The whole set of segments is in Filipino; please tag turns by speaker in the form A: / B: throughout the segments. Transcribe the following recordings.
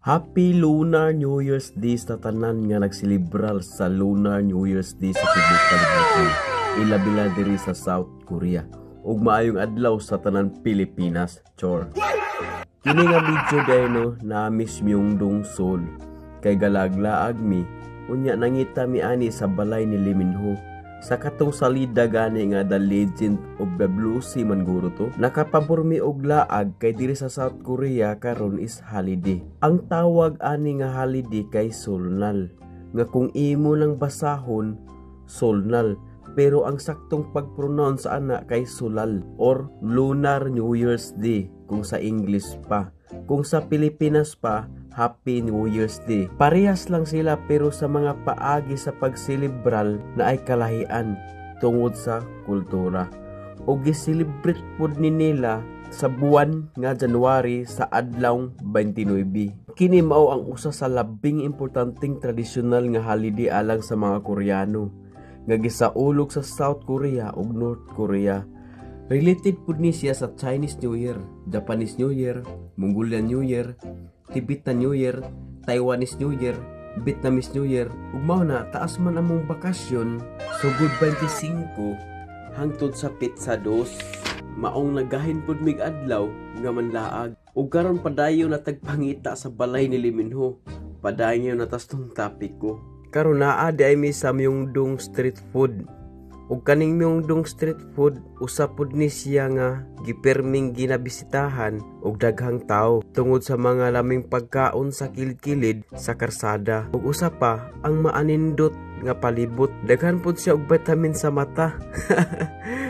A: Happy Lunar New Year's Day sa tanan nga nagsilibral sa Lunar New Year's Day sa tibok kalibutan. Ilabila diri sa South Korea. Ug maayong adlaw sa tanan Pilipinas. Chor. Kini nga video dayno na Miss Myeongdong Seoul kay galaglaag mi unya nangita mi ani sa balay ni Lee Min-ho. Sa katong salida gani nga The Legend of the Blue Sea man guro to, nakapampormi og laag kay diri sa South Korea karon is holiday. Ang tawag ani nga holiday kay Seolnal, nga kung imo lang basahon Seolnal, pero ang saktong pag-pronounce ana kay Sulal or Lunar New Year's Day kung sa English pa. Kung sa Pilipinas pa, Happy New Year's Day. Parehas lang sila pero sa mga paagi sa pagsilibral na ay kalahian tungod sa kultura. O gisilibrate pod ni nila sa buwan nga January sa adlaw 29. Kini mao ang usa sa labing importanteng tradisyonal nga holiday alang sa mga Koreano nga gisaulog sa South Korea ug North Korea. Related pud ni siya sa Chinese New Year, Japanese New Year, Mongolian New Year, Tibetan New Year, Taiwanese New Year, Vietnamese New Year. Ug mao na taas man among bakasyon, sugod 25 hangtod sa Pizza 2. Maong nagahin pud mig adlaw nga manlaag. Ug karon padayon na tagpangita sa balay ni Lee Min-ho. Padayon na tas tong topic ko. Karon naa di ay mi sa Myeongdong street food. Ug kaning Myeongdong street food usa pud ni siya nga giperming ginabisitahan og daghang tawo tungod sa mga laming pagkaon sa kilid-kilid sa karsada. Ug usa pa ang maanindot nga palibot, daghan pud siya og vitamin sa mata.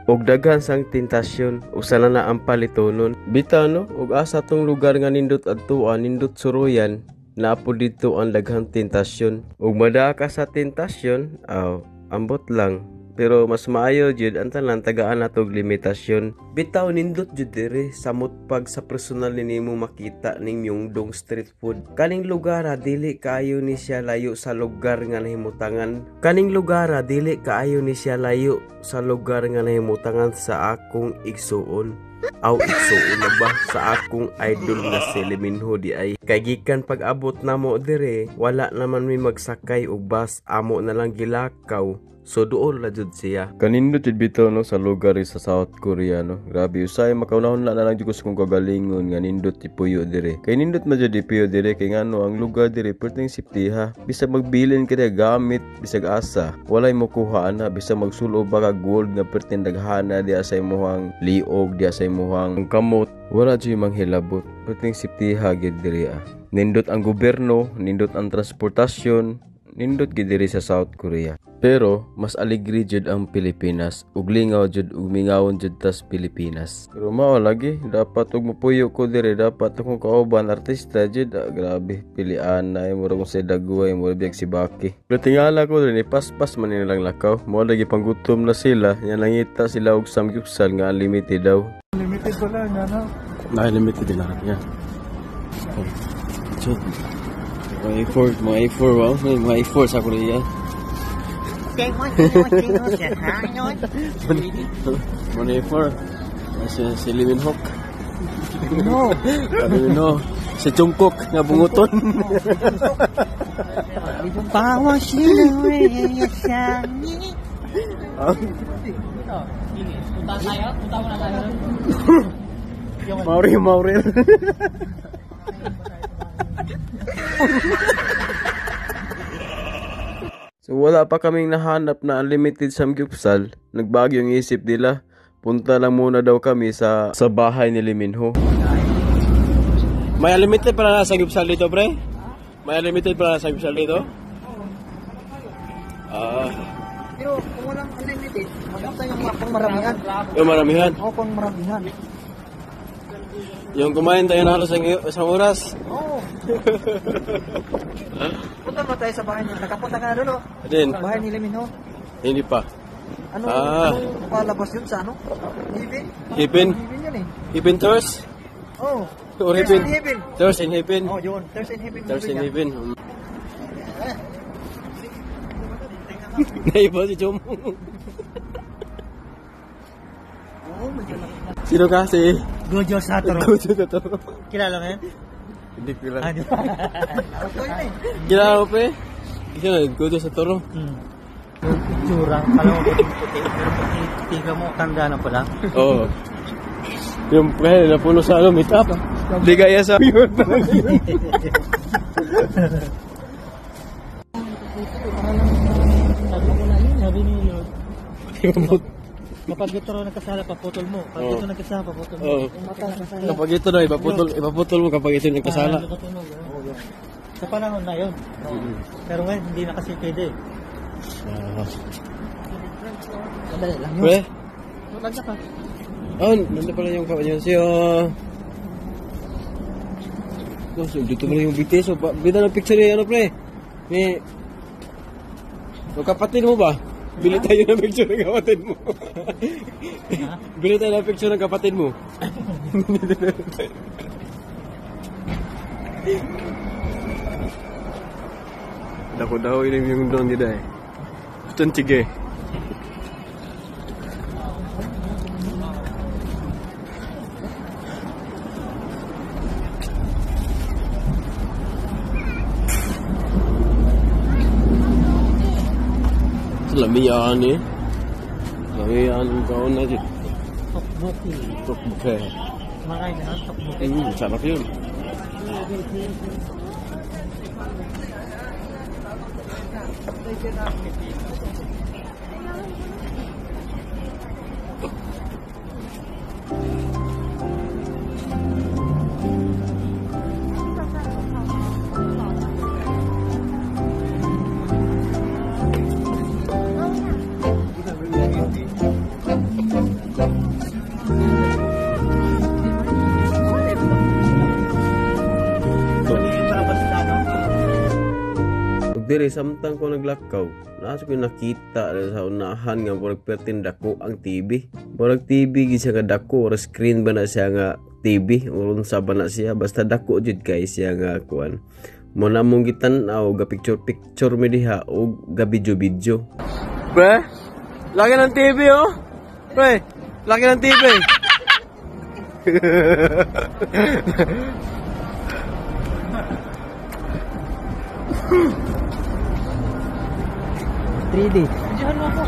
A: Og daghan sang tentasyon, usa na ang palitonon. Bitaw no, ug asa tong lugar nga nindot adtuan, nindot suruyan, napo dito ang daghang tentasyon. Ug madaa ka sa tentasyon, ambot lang. Pero mas maayo jud ang tanan tagaan natog limitasyon. Bitaw nindot jud diri samot pag sa personal nimo makita ning Myeongdong street food. Kaning lugar dili kaayo ni siya layo sa lugar nga nahimutangan. Kaning lugar dili kaayo ni siya layo sa lugar nga nahimutangan sa akong igsuon. Igsuon na ba sa akong idol nga si Lee Min-ho di ay. Kay gikan pag abot namo dire, wala naman mi magsakay og bus, amo na lang gilakaw. So doon la jud siya. Kanindot jud bitaw no sa lugar sa South Korea no. Grabe usay makaunahon na lang jud ko sa kong kagalingon nga nindot ipuyo dire. Kay nindot man jud ipuyo dire kay ngano ang lugar dire perting safety ha. Bisag magbilin ka gamit bisag asa, walay mo kuha ana bisag magsulo ba ka gold nga perting daghana di asay mohang liog, di asay mohang kamot. Wala jud manghilabot. Perting safety ha gid dire ah. Nindot ang gobyerno, nindot ang transportasyon, nindot gid diri sa South Korea. Pero mas aligri jud ang Pilipinas ug lingaw jud ug mingawon jud tas Pilipinas. Pero mao lagi dapat ug mapuyo ko dire, dapat akong kauban artista jud. Grabe pilian na mura kung sa dagway mura biag si Baki. Pero tingala ko dire paspas man nilang lakaw. Mo lagi panggutom na sila, nya nangita sila og samgyupsal nga unlimited daw. Limited pala nga no. Na limited din lahat niya. Mga A4 wow, mga A4 sa Korea. Mga A4 si Lee Min-ho. No, si Jungkook nga bunguton. Bawa sila sa ni. Punta tayo? Punta muna tayo. Mauril. So wala pa kaming nahanap na unlimited samgyupsal. Nagbago yung isip nila. Punta lang muna daw kami sa bahay ni Lee Min-ho. May unlimited para na samgyupsal dito, pre? May unlimited para na samgyupsal dito?
B: Pero kung walang unlimited, maganda yung pang maramihan.
A: Yung maramihan?
B: Oo, pang maramihan.
A: Yung kumain tayo na halos isang oras?
B: Oo. Punta ba tayo sa bahay niya? Nakapunta ka na doon, o?
A: Din.
B: Sa bahay ni Lee Min-ho?
A: Hindi pa.
B: Anong palabas yun sa ano? Hipin?
A: Hipin?
B: Hipin yun eh.
A: Hipin Tours?
B: Oo.
A: Or Hipin? Tours in Hipin?
B: Oo, yun. Tours in Hipin.
A: Tours in Hipin. Naiba si Chum. Sino ka si?
B: Gojo Satoru.
A: Gojo Satoru.
B: Kilala mo yan?
A: Hindi ko lang.
B: Ano? Ako yun eh.
A: Kilala mo pa eh? Ikaw na, nagkuto sa toro.
B: Yung itsura, kala mo puti-puti. Pero puti ka mo, tanda na pala.
A: Oo. Yung pre, napuno sa meet up. Hindi kaya sa yun.
B: Sabi ko na yun, sabi ni Lord. Kapag ito raw nagkasala, paputol mo. Kapag ito nagkasala, paputol mo.
A: Oo. Kapag ito na, ipaputol mo kapag ito nagkasala.
B: Sa panahon na yun. Pero ngayon, hindi na kasi pwede. Madali lang yun.
A: Pre?
B: Maganda ka.
A: Oh, nanda pala yung kawan siya. So, dito pala yung BTS. So, bida ng picture niya, ano pre? May... So, kapatid mo ba? Bili tayo ng picture ng kapatid mo. Bili tayo ng picture ng kapatid mo. Dako daw ini yung doon nila eh. Tuntige. Lamian eh. Lamian kau na dito.
B: Tokboki.
A: Tokboki.
B: Maray na, tokboki.
A: Sarap yun. Diri samtang ko naglakaw, naso ko nakita sa unahan nga murag pertin dako ang TV. Murag TV gi siya nga dako, or screen ba na siya nga TV, uron sa ba na siya basta dako jud kay siya nga kuan. Mo na mong gitan-aw ga picture mi diha o ga video. Pre, lagi ng TV oh. Pre, lagi ng TV.
B: 3D. Diyan mo ako.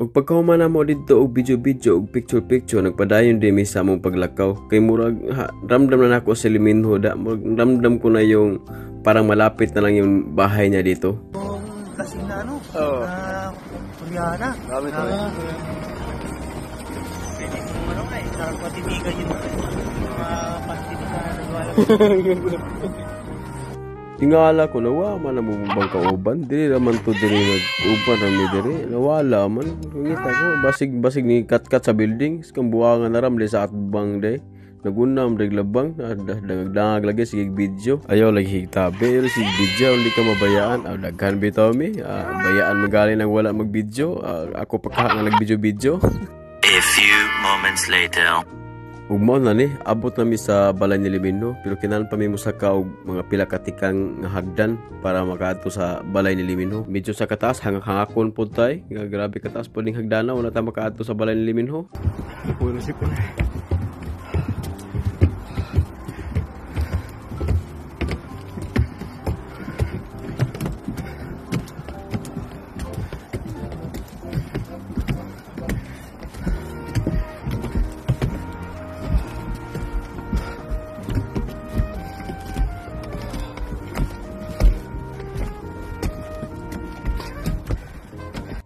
A: Ug pagkahuman mo dito og video og picture nagpadayon din mi sa among paglakaw kay murag ramdam na nako sa liminho da ramdam ko na yung parang malapit na lang yung bahay niya dito.
B: Kasing na ano?
A: Oo.
B: Koreana.
A: Grabe to.
B: Ano nga eh, sarap patibigan yun. Mga pagtitigan na nagwala.
A: Tingala ko nawa man ang bubang kauban dili naman to diri nag-uban rami diri nawala man ngita ko basig ni kat sa building skang buwangan na ram sa atbang day nagunam dag labang dagdag lagi sige video ayaw lagi higtabi sige video hindi ka mabayaan daghan bitaw mi bayaan magaling nang wala mag-video ako pagka na nag-video.
C: A few moments later.
A: Ugmo na ni abot nami sa balay ni Liminho pero kinahanglan pa mi mosaka og mga pila ka tikang nga hagdan para makaadto sa balay ni Liminho. Medyo sa kataas hangakon pud tay nga grabe kataas pud ning hagdana wala ta makaadto sa balay ni Liminho. Puno si po.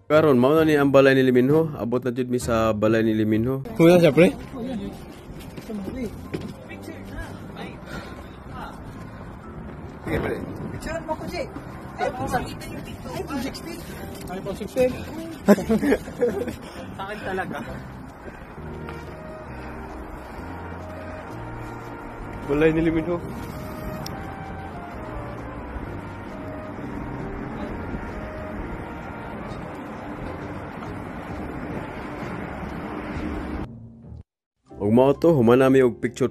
A: Karon mao na ni ang balay ni Liminho, abot na jud mi sa balay ni Liminho. Kuya siya pre? Okay, pre.
B: Picture mo ko, Jay. iPhone 16.
A: iPhone 16.
B: Sa akin talaga.
A: Balay ni Liminho. Ug mao to humanami og picture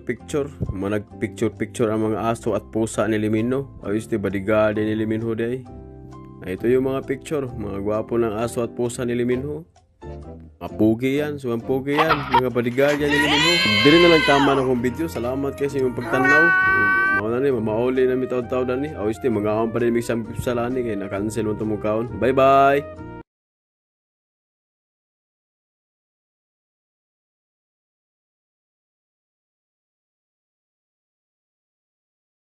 A: manag picture ang mga aso at pusa ni Liminho. Ayos ti bodyguard ni Liminho day. Ito yung mga picture mga gwapo ng aso at pusa ni Liminho. Mapugi yan, sumampugi yan. Mga bodyguard yan yung mo. Dili na lang tama na kong video. Salamat kayo sa inyong pagtanaw. Mga na ni, mamauli na mi taon-taon na ni. Awis di, mga akong pa rin may sampip sa lani. Kaya na-cancel mo itong mukhaon. Bye-bye!